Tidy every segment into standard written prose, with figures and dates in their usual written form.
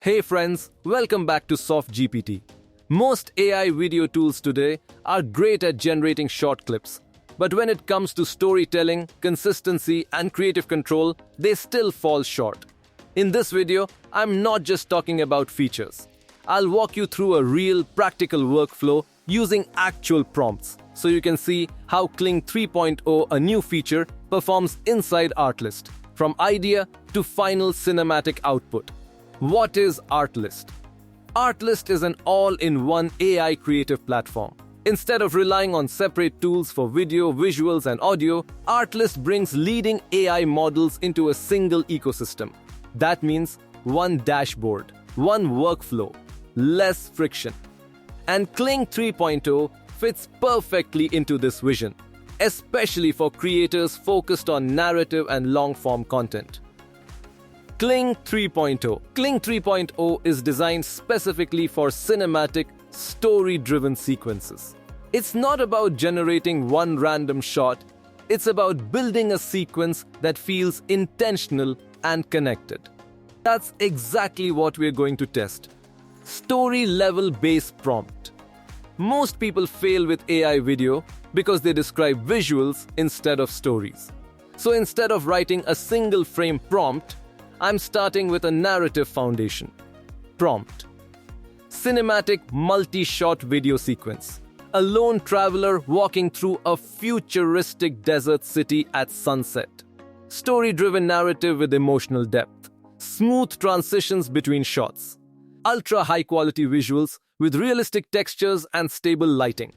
Hey friends, welcome back to SoftGPT. Most AI video tools today are great at generating short clips, but when it comes to storytelling, consistency, and creative control, they still fall short. In this video, I'm not just talking about features. I'll walk you through a real, practical workflow using actual prompts, so you can see how Kling 3.0, a new feature, performs inside Artlist, from idea to final cinematic output. What is Artlist? Artlist is an all-in-one AI creative platform. Instead of relying on separate tools for video, visuals, and audio, Artlist brings leading AI models into a single ecosystem. That means one dashboard, one workflow, less friction. And Kling 3.0 fits perfectly into this vision, especially for creators focused on narrative and long-form content. Kling 3.0. Kling 3.0 is designed specifically for cinematic, story-driven sequences. It's not about generating one random shot, it's about building a sequence that feels intentional and connected. That's exactly what we're going to test. Story-level base prompt. Most people fail with AI video because they describe visuals instead of stories. So instead of writing a single frame prompt, I'm starting with a narrative foundation. Prompt. Cinematic multi-shot video sequence. A lone traveler walking through a futuristic desert city at sunset. Story-driven narrative with emotional depth. Smooth transitions between shots. Ultra high-quality visuals with realistic textures and stable lighting.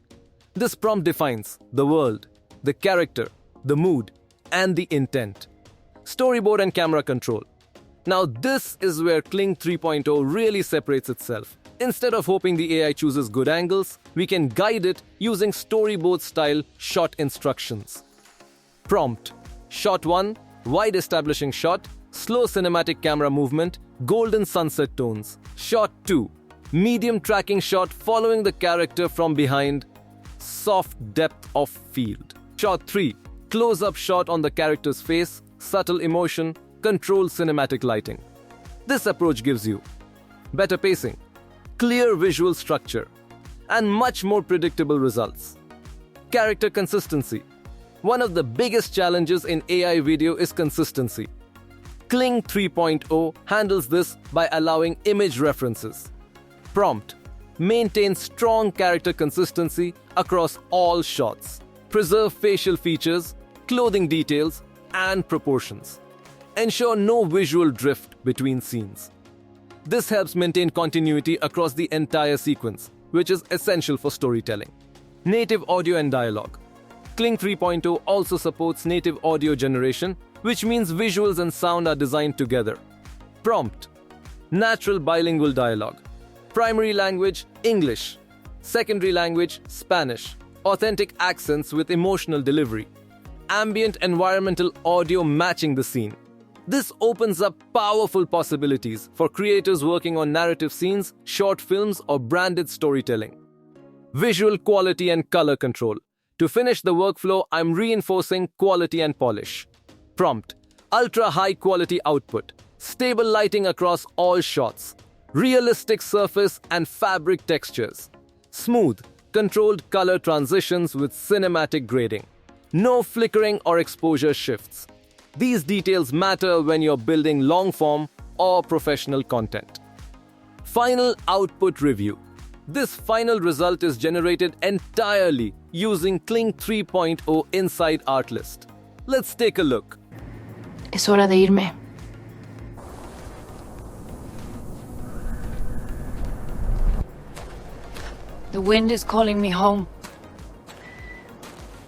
This prompt defines the world, the character, the mood, and the intent. Storyboard and camera control. Now this is where Kling 3.0 really separates itself. Instead of hoping the AI chooses good angles, we can guide it using storyboard-style shot instructions. Prompt. Shot 1, wide establishing shot, slow cinematic camera movement, golden sunset tones. Shot 2, medium tracking shot following the character from behind, soft depth of field. Shot 3, close-up shot on the character's face, subtle emotion, controlled cinematic lighting. This approach gives you better pacing, clear visual structure, and much more predictable results. Character consistency. One of the biggest challenges in AI video is consistency. Kling 3.0 handles this by allowing image references. Prompt. Maintain strong character consistency across all shots. Preserve facial features, clothing details, and proportions. Ensure no visual drift between scenes. This helps maintain continuity across the entire sequence, which is essential for storytelling. Native audio and dialogue. Kling 3.0 also supports native audio generation, which means visuals and sound are designed together. Prompt. Natural bilingual dialogue. Primary language, English. Secondary language, Spanish. Authentic accents with emotional delivery. Ambient environmental audio matching the scene. This opens up powerful possibilities for creators working on narrative scenes, short films, or branded storytelling. Visual quality and color control. To finish the workflow, I'm reinforcing quality and polish. Prompt. Ultra high quality output. Stable lighting across all shots. Realistic surface and fabric textures. Smooth, controlled color transitions with cinematic grading. No flickering or exposure shifts. These details matter when you're building long-form or professional content. Final output review. This final result is generated entirely using Kling 3.0 inside Artlist. Let's take a look. Es hora de irme. The wind is calling me home.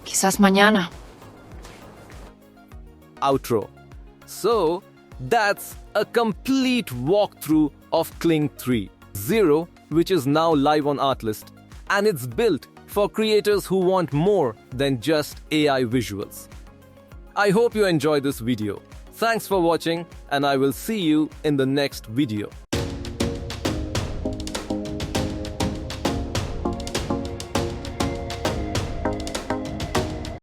Quizás mañana. Outro. So, that's a complete walkthrough of Kling 3.0, which is now live on Artlist, and it's built for creators who want more than just AI visuals. I hope you enjoyed this video. Thanks for watching, and I will see you in the next video.